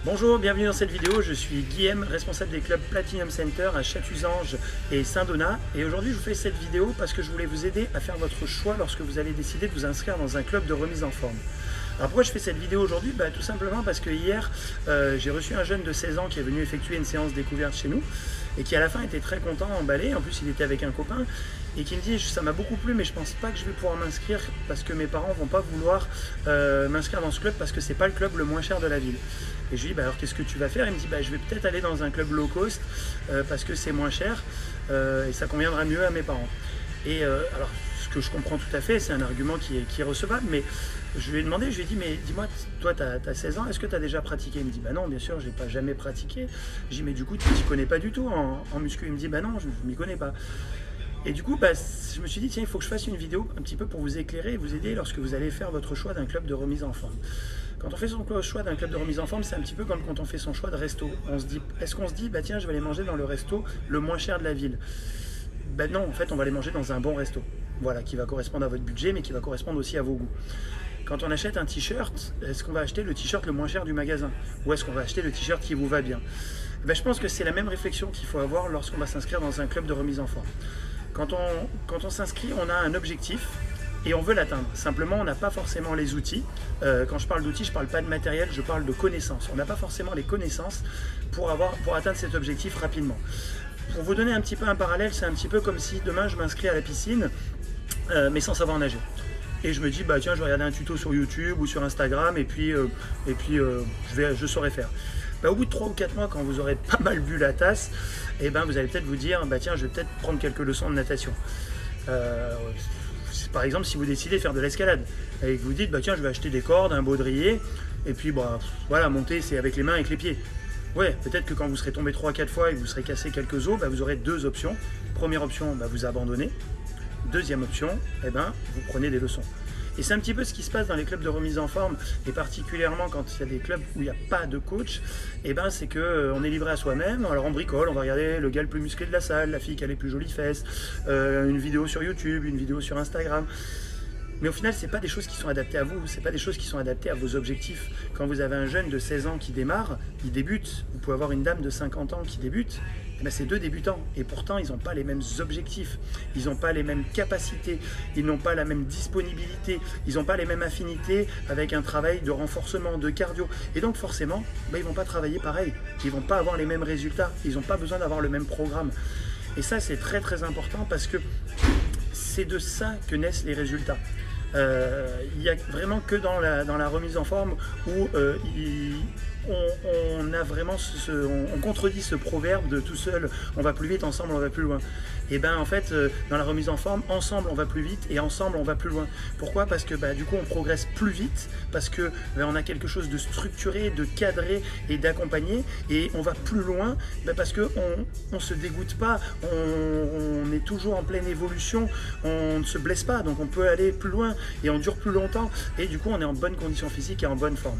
Bonjour, bienvenue dans cette vidéo, je suis Guillaume, responsable des clubs Platinum Center à Châtuzange et Saint-Donat. Et aujourd'hui je vous fais cette vidéo parce que je voulais vous aider à faire votre choix lorsque vous allez décider de vous inscrire dans un club de remise en forme. Alors pourquoi je fais cette vidéo aujourd'hui? Tout simplement parce que hier j'ai reçu un jeune de 16 ans qui est venu effectuer une séance découverte chez nous et qui à la fin était très content, emballé. En plus il était avec un copain et qui me dit ça m'a beaucoup plu mais je pense pas que je vais pouvoir m'inscrire parce que mes parents vont pas vouloir m'inscrire dans ce club parce que c'est pas le club le moins cher de la ville. Et je lui dis alors qu'est-ce que tu vas faire? Il me dit je vais peut-être aller dans un club low cost parce que c'est moins cher et ça conviendra mieux à mes parents. Et alors ce que je comprends tout à fait, c'est un argument qui est recevable, mais je lui ai demandé, je lui ai dit mais dis-moi, toi tu as 16 ans, est-ce que tu as déjà pratiqué? Il me dit non bien sûr, j'ai pas jamais pratiqué. Je dis mais du coup tu t'y connais pas du tout en muscu? Il me dit non, je m'y connais pas. Et du coup, je me suis dit, tiens, il faut que je fasse une vidéo un petit peu pour vous éclairer et vous aider lorsque vous allez faire votre choix d'un club de remise en forme. Quand on fait son choix d'un club de remise en forme, c'est un petit peu comme quand on fait son choix de resto. Est-ce qu'on se dit, tiens, je vais aller manger dans le resto le moins cher de la ville? Non, en fait, on va aller manger dans un bon resto. Voilà, qui va correspondre à votre budget, mais qui va correspondre aussi à vos goûts. Quand on achète un t-shirt, est-ce qu'on va acheter le t-shirt le moins cher du magasin? Ou est-ce qu'on va acheter le t-shirt qui vous va bien? Je pense que c'est la même réflexion qu'il faut avoir lorsqu'on va s'inscrire dans un club de remise en forme. Quand on s'inscrit, on a un objectif et on veut l'atteindre. Simplement, on n'a pas forcément les outils. Quand je parle d'outils, je ne parle pas de matériel, je parle de connaissances. On n'a pas forcément les connaissances pour atteindre cet objectif rapidement. Pour vous donner un petit peu un parallèle, c'est un petit peu comme si demain je m'inscris à la piscine, mais sans savoir nager. Et je me dis, tiens, je vais regarder un tuto sur YouTube ou sur Instagram et puis je saurai faire. Au bout de 3 ou 4 mois, quand vous aurez pas mal bu la tasse, vous allez peut-être vous dire, tiens, je vais peut-être prendre quelques leçons de natation. Par exemple, si vous décidez de faire de l'escalade et que vous dites, tiens, je vais acheter des cordes, un baudrier, et puis voilà, monter, c'est avec les mains et avec les pieds. Ouais, peut-être que quand vous serez tombé 3-4 fois et que vous serez cassé quelques os, vous aurez deux options. Première option, vous abandonnez. Deuxième option, vous prenez des leçons. Et c'est un petit peu ce qui se passe dans les clubs de remise en forme, et particulièrement quand il y a des clubs où il n'y a pas de coach, c'est qu'on est livré à soi-même. Alors on bricole, on va regarder le gars le plus musclé de la salle, la fille qui a les plus jolies fesses, une vidéo sur YouTube, une vidéo sur Instagram. Mais au final, ce n'est pas des choses qui sont adaptées à vous, ce n'est pas des choses qui sont adaptées à vos objectifs. Quand vous avez un jeune de 16 ans qui démarre, il débute, vous pouvez avoir une dame de 50 ans qui débute, c'est deux débutants. Et pourtant, ils n'ont pas les mêmes objectifs, ils n'ont pas les mêmes capacités, ils n'ont pas la même disponibilité, ils n'ont pas les mêmes affinités avec un travail de renforcement, de cardio. Et donc forcément, ils ne vont pas travailler pareil, ils ne vont pas avoir les mêmes résultats, ils n'ont pas besoin d'avoir le même programme. Et ça, c'est très très important parce que c'est de ça que naissent les résultats. Il n'y a vraiment que dans la remise en forme où on a vraiment on contredit ce proverbe de tout seul on va plus vite, ensemble on va plus loin. Et en fait dans la remise en forme, ensemble on va plus vite et ensemble on va plus loin. Pourquoi? Parce que du coup on progresse plus vite, parce que on a quelque chose de structuré, de cadré et d'accompagné, et on va plus loin parce que on se dégoûte pas, on est toujours en pleine évolution, on ne se blesse pas, donc on peut aller plus loin et on dure plus longtemps, et du coup on est en bonne condition physique et en bonne forme.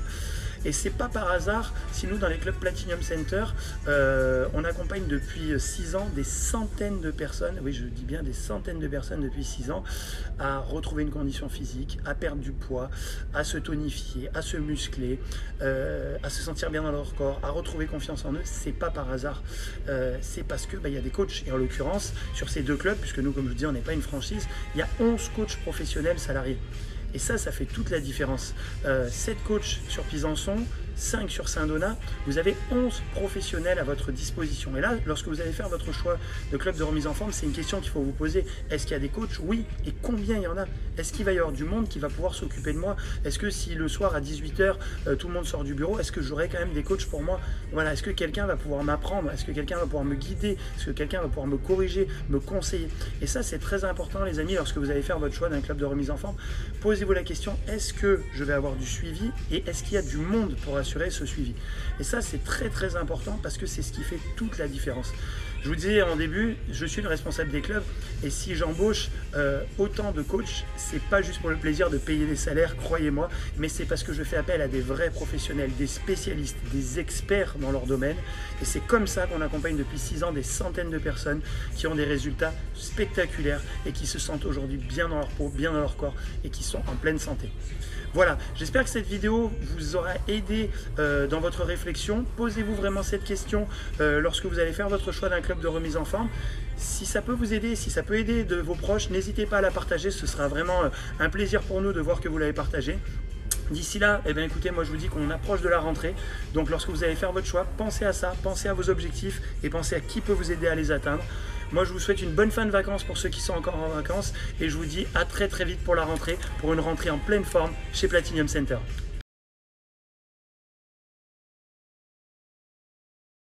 Et c'est pas par hasard si nous dans les clubs Platinum Center on accompagne depuis 6 ans des centaines de personnes, oui je dis bien des centaines de personnes depuis 6 ans, à retrouver une condition physique, à perdre du poids, à se tonifier, à se muscler, à se sentir bien dans leur corps, à retrouver confiance en eux. C'est pas par hasard, c'est parce que il y a des coachs, et en l'occurrence sur ces deux clubs, puisque nous comme je vous dis on n'est pas une franchise, il y a 11 coachs professionnels salariés. Et ça fait toute la différence. 7 coachs sur Pisançon, 5 sur Saint-Donat, vous avez 11 professionnels à votre disposition. Et là, lorsque vous allez faire votre choix de club de remise en forme, c'est une question qu'il faut vous poser. Est-ce qu'il y a des coachs? Oui. Et combien il y en a? Est-ce qu'il va y avoir du monde qui va pouvoir s'occuper de moi? Est-ce que si le soir à 18 h, tout le monde sort du bureau, est-ce que j'aurai quand même des coachs pour moi? Voilà. Est-ce que quelqu'un va pouvoir m'apprendre? Est-ce que quelqu'un va pouvoir me guider? Est-ce que quelqu'un va pouvoir me corriger, me conseiller? Et ça, c'est très important, les amis, lorsque vous allez faire votre choix d'un club de remise en forme. Posez-vous la question, est-ce que je vais avoir du suivi et est-ce qu'il y a du monde pour assurer ce suivi? Et ça, c'est très très important parce que c'est ce qui fait toute la différence. Je vous disais en début, je suis le responsable des clubs et si j'embauche autant de coachs, c'est pas juste pour le plaisir de payer des salaires, croyez-moi, mais c'est parce que je fais appel à des vrais professionnels, des spécialistes, des experts dans leur domaine. Et c'est comme ça qu'on accompagne depuis 6 ans des centaines de personnes qui ont des résultats spectaculaires et qui se sentent aujourd'hui bien dans leur peau, bien dans leur corps et qui sont en pleine santé. Voilà, j'espère que cette vidéo vous aura aidé dans votre réflexion. Posez-vous vraiment cette question lorsque vous allez faire votre choix d'un club de remise en forme. Si ça peut vous aider, si ça peut aider de vos proches, n'hésitez pas à la partager. Ce sera vraiment un plaisir pour nous de voir que vous l'avez partagé. D'ici là, eh bien, écoutez, moi je vous dis qu'on approche de la rentrée. Donc lorsque vous allez faire votre choix, pensez à ça, pensez à vos objectifs et pensez à qui peut vous aider à les atteindre. Moi je vous souhaite une bonne fin de vacances pour ceux qui sont encore en vacances et je vous dis à très vite pour la rentrée, pour une rentrée en pleine forme chez Platinum Center.